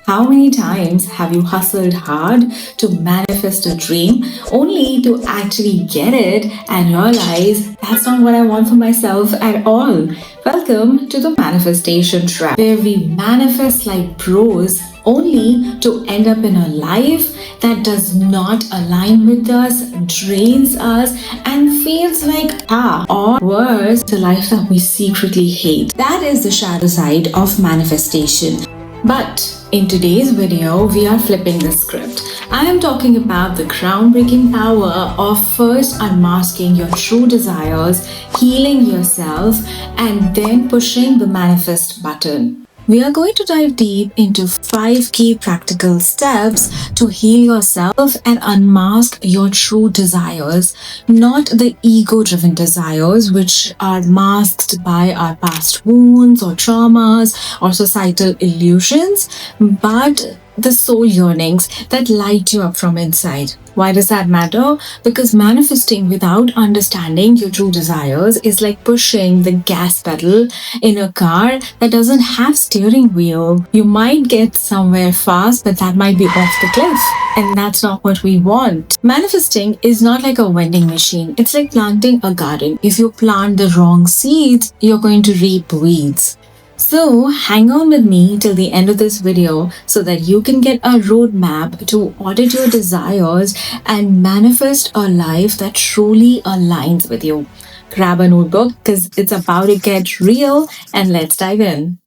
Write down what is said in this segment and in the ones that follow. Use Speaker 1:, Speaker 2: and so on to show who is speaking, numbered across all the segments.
Speaker 1: How many times have you hustled hard to manifest a dream only to actually get it and realize that's not what I want for myself at all? Welcome to the manifestation trap, where we manifest like pros only to end up in a life that does not align with us, drains us, and feels like or worse, the life that we secretly hate. That is the shadow side of manifestation. But in today's video, we are flipping the script. I am talking about the groundbreaking power of first unmasking your true desires, healing yourself, and then pushing the manifest button. We are going to dive deep into 5 key practical steps to heal yourself and unmask your true desires, not the ego-driven desires which are masked by our past wounds or traumas or societal illusions, but the soul yearnings that light you up from inside. Why does that matter? Because manifesting without understanding your true desires is like pushing the gas pedal in a car that doesn't have steering wheel. You might get somewhere fast, but that might be off the cliff. And that's not what we want. Manifesting is not like a vending machine. It's like planting a garden. If you plant the wrong seeds, you're going to reap weeds. So hang on with me till the end of this video so that you can get a roadmap to audit your desires and manifest a life that truly aligns with you. Grab a notebook because it's about to get real, and let's dive in.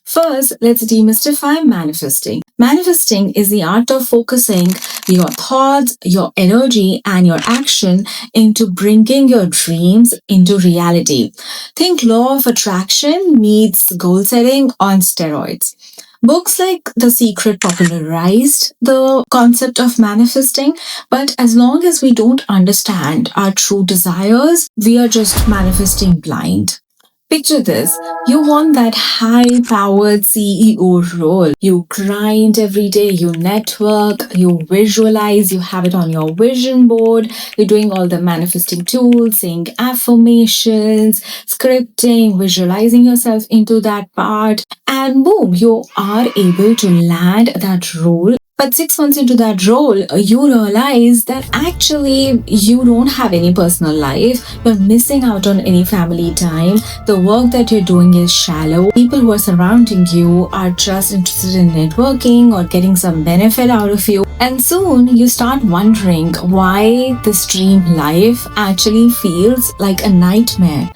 Speaker 1: First, let's demystify manifesting. Manifesting is the art of focusing your thoughts, your energy, and your action into bringing your dreams into reality. Think law of attraction meets goal setting on steroids. Books like The Secret popularized the concept of manifesting, but as long as we don't understand our true desires, we are just manifesting blind. Picture this. You want that high-powered CEO role. You grind every day, you network, you visualize, you have it on your vision board. You're doing all the manifesting tools, saying affirmations, scripting, visualizing yourself into that part. And boom, you are able to land that role. But 6 months into that role, you realize that actually you don't have any personal life. You're missing out on any family time. The work that you're doing is shallow. People who are surrounding you are just interested in networking or getting some benefit out of you. And soon you start wondering why this dream life actually feels like a nightmare.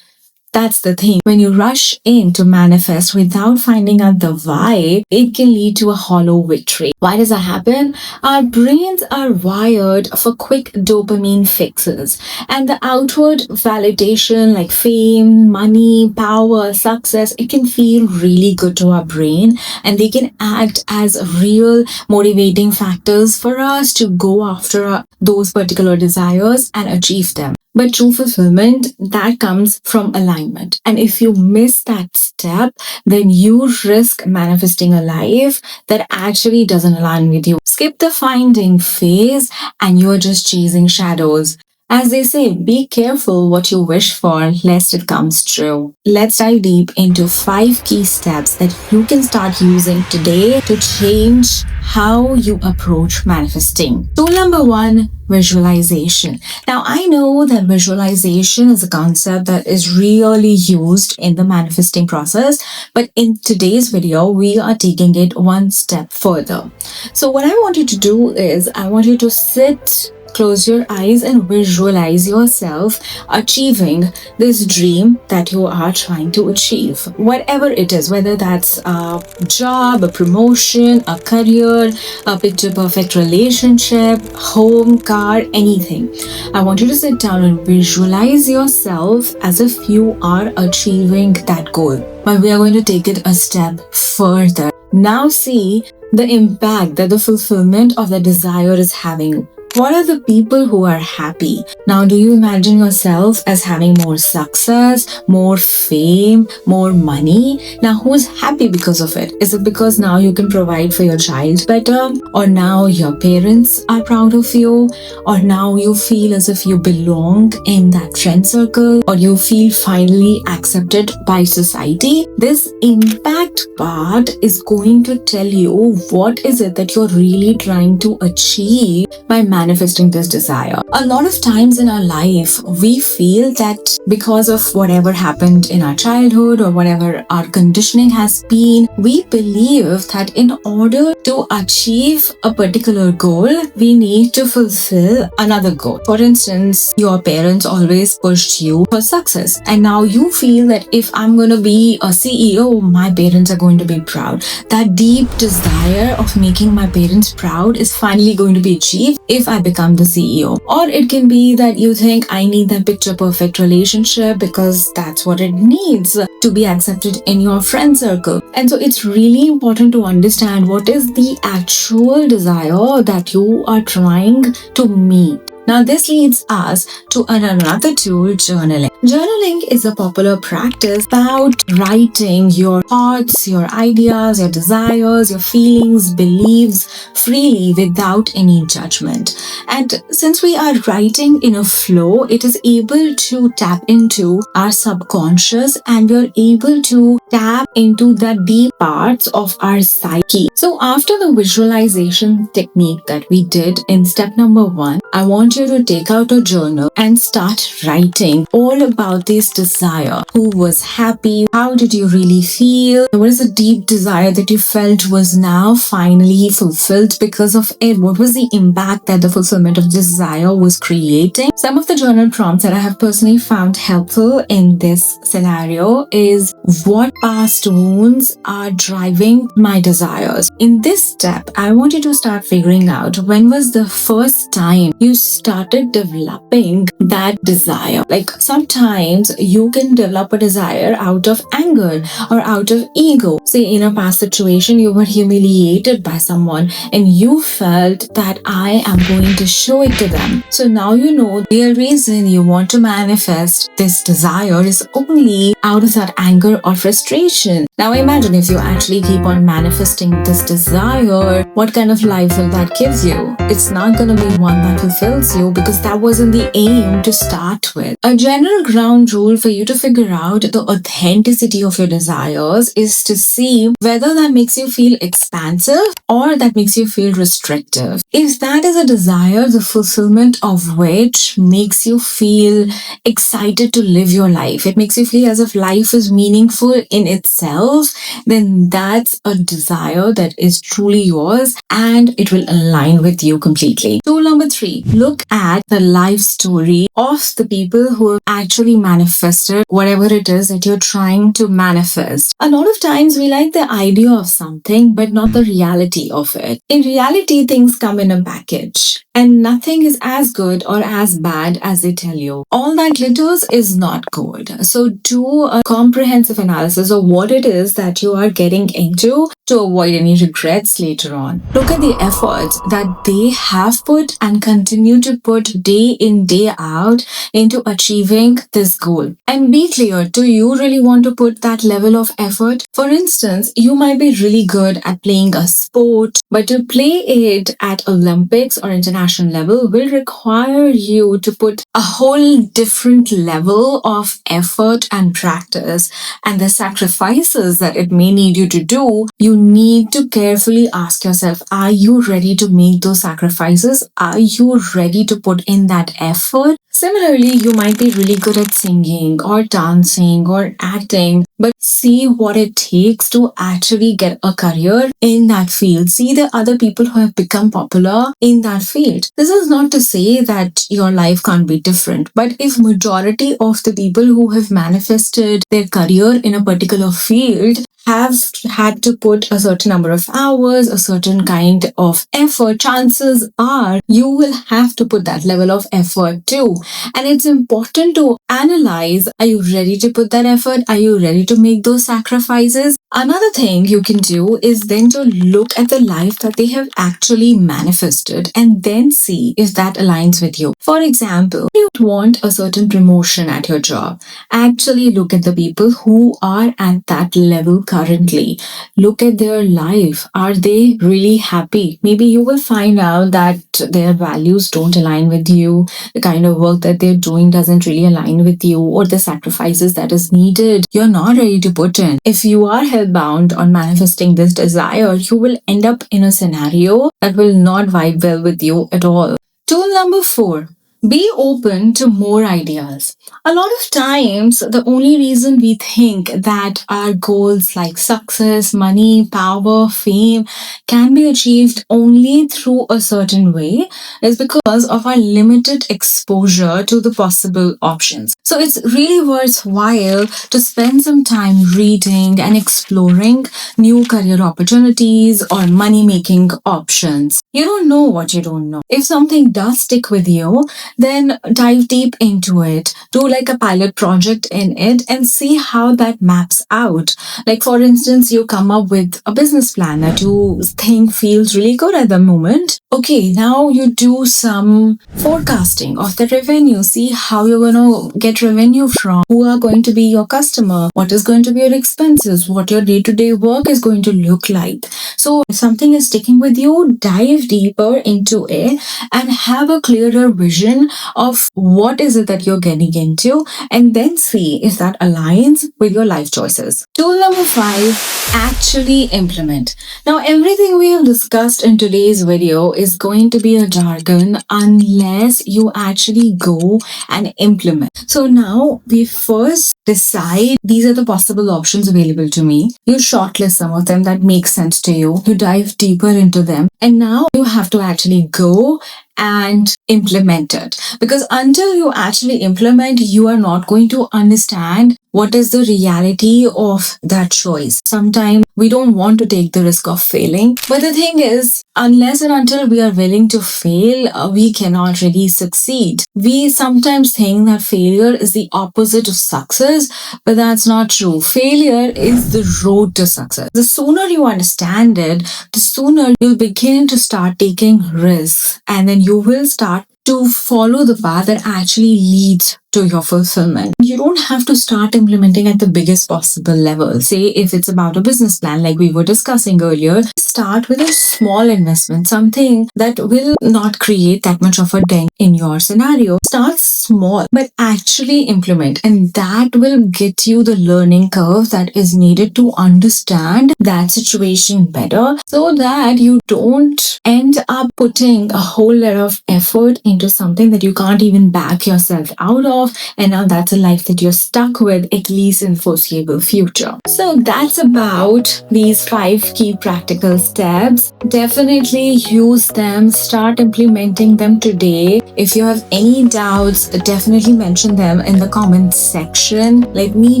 Speaker 1: That's the thing. When you rush in to manifest without finding out the why, it can lead to a hollow victory. Why does that happen? Our brains are wired for quick dopamine fixes, and the outward validation like fame, money, power, success, it can feel really good to our brain, and they can act as real motivating factors for us to go after those particular desires and achieve them. But true fulfillment, that comes from alignment. And if you miss that step, then you risk manifesting a life that actually doesn't align with you. Skip the finding phase and you're just chasing shadows. As they say, be careful what you wish for, lest it comes true. Let's dive deep into 5 key steps that you can start using today to change how you approach manifesting. Tool number 1, visualization. Now, I know that visualization is a concept that is really used in the manifesting process, but in today's video, we are taking it one step further. So what I want you to do is, I want you to sit, close your eyes and visualize yourself achieving this dream that you are trying to achieve. Whatever it is, whether that's a job, a promotion, a career, a picture perfect relationship, home, car, anything. I want you to sit down and visualize yourself as if you are achieving that goal. But we are going to take it a step further. Now see the impact that the fulfillment of the desire is having. What are the people who are happy? Now, do you imagine yourself as having more success, more fame, more money? Now, who's happy because of it? Is it because now you can provide for your child better? Or now your parents are proud of you? Or now you feel as if you belong in that friend circle? Or you feel finally accepted by society? This impact part is going to tell you what is it that you're really trying to achieve by manifesting this desire. A lot of times in our life, we feel that because of whatever happened in our childhood or whatever our conditioning has been, we believe that in order to achieve a particular goal, we need to fulfill another goal. For instance, your parents always pushed you for success, and now you feel that if I'm going to be a CEO, my parents are going to be proud. That deep desire of making my parents proud is finally going to be achieved if I become the CEO. Or it can be that you think I need that picture perfect relationship because that's what it needs to be accepted in your friend circle. And so it's really important to understand what is the actual desire that you are trying to meet. Now, this leads us to another tool, journaling. Journaling is a popular practice about writing your thoughts, your ideas, your desires, your feelings, beliefs freely without any judgment. And since we are writing in a flow, it is able to tap into our subconscious and we're able to tap into the deep parts of our psyche. So after the visualization technique that we did in step number 1, I want you to take out a journal and start writing all about this desire. Who was happy? How did you really feel? What is the deep desire that you felt was now finally fulfilled because of it? What was the impact that the fulfillment of desire was creating? Some of the journal prompts that I have personally found helpful in this scenario is what past wounds are driving my desires. In this step, I want you to start figuring out when was the first time you started developing that desire. Like sometimes you can develop a desire out of anger or out of ego. Say in a past situation, you were humiliated by someone and you felt that I am going to show it to them. So now you know the real reason you want to manifest this desire is only out of that anger or frustration. Now imagine if you actually keep on manifesting this desire, what kind of life will that give you? It's not going to be one that fulfills you because that wasn't the aim to start with. A general ground rule for you to figure out the authenticity of your desires is to see whether that makes you feel expansive or that makes you feel restrictive. If that is a desire, the fulfillment of which makes you feel excited to live your life, it makes you feel as if life is meaningful in itself, then that's a desire that is truly yours and it will align with you completely. Tool number 3, look at the life story of the people who have actually manifested whatever it is that you're trying to manifest. A lot of times we like the idea of something but not the reality of it. In reality, things come in a package and nothing is as good or as bad as they tell you. All that glitters is not gold. So do a comprehensive analysis of what it is that you are getting into to avoid any regrets later on. Look at the efforts that they have put and continue to put day in, day out into achieving this goal. And be clear, do you really want to put that level of effort? For instance, you might be really good at playing a sport, but to play it at Olympics or international level will require you to put a whole different level of effort and practice, and the sacrifices that it may need you to do, you need to carefully ask yourself, are you ready to make those sacrifices? Are you ready to put in that effort? Similarly, you might be really good at singing or dancing or acting, but see what it takes to actually get a career in that field. See the other people who have become popular in that field. This is not to say that your life can't be different, but if majority of the people who have manifested their career in a particular field have had to put a certain number of hours, a certain kind of effort, chances are you will have to put that level of effort too. And it's important to analyze, are you ready to put that effort? Are you ready to make those sacrifices? Another thing you can do is then to look at the life that they have actually manifested and then see if that aligns with you. For example, you want a certain promotion at your job. Actually look at the people who are at that level currently. Look at their life. Are they really happy? Maybe you will find out that their values don't align with you. The kind of work that they're doing doesn't really align with you, or the sacrifices that is needed you're not ready to put in. If you are hellbound on manifesting this desire, you will end up in a scenario that will not vibe well with you at all. Tool number 4. Be open to more ideas. A lot of times, the only reason we think that our goals like success, money, power, fame can be achieved only through a certain way is because of our limited exposure to the possible options. So it's really worthwhile to spend some time reading and exploring new career opportunities or money-making options. You don't know what you don't know. If something does stick with you, then dive deep into it. Do like a pilot project in it and see how that maps out. Like for instance, you come up with a business plan that you think feels really good at the moment. Okay, now you do some forecasting of the revenue. See how you're going to get revenue from, who are going to be your customer, what is going to be your expenses, what your day-to-day work is going to look like. So if something is sticking with you, dive deeper into it and have a clearer vision of what is it that you're getting into, and then see if that aligns with your life choices. Tool number 5, actually implement. Now, everything we have discussed in today's video is going to be a jargon unless you actually go and implement. So now we first decide these are the possible options available to me. You shortlist some of them that make sense to you. You dive deeper into them. And now you have to actually go and implement it. Because until you actually implement, you are not going to understand what is the reality of that choice. Sometimes we don't want to take the risk of failing. But the thing is, unless and until we are willing to fail, we cannot really succeed. We sometimes think that failure is the opposite of success, but that's not true. Failure is the road to success. The sooner you understand it, the sooner you'll begin to start taking risks, and then you will start to follow the path that actually leads to your fulfillment. You don't have to start implementing at the biggest possible level. Say if it's about a business plan like we were discussing earlier, start with a small investment, something that will not create that much of a dent in your scenario. Start small, but actually implement, and that will get you the learning curve that is needed to understand that situation better, so that you don't end up putting a whole lot of effort into something that you can't even back yourself out of, and now that's a life that you're stuck with, at least in foreseeable future. So that's about these 5 key practical steps. Definitely use them, start implementing them today. If you have any doubts, definitely mention them in the comment section. Let me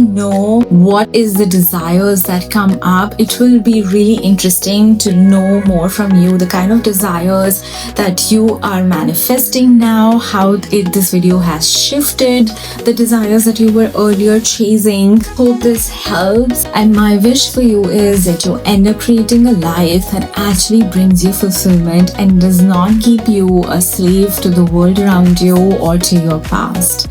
Speaker 1: know what is the desires that come up. It will be really interesting to know more from you, the kind of desires that you are manifesting now, how this video has shifted the desires that you were earlier chasing. Hope this helps, and my wish for you is that you end up creating a life that actually brings you fulfillment and does not keep you a slave to the world around you or to your past.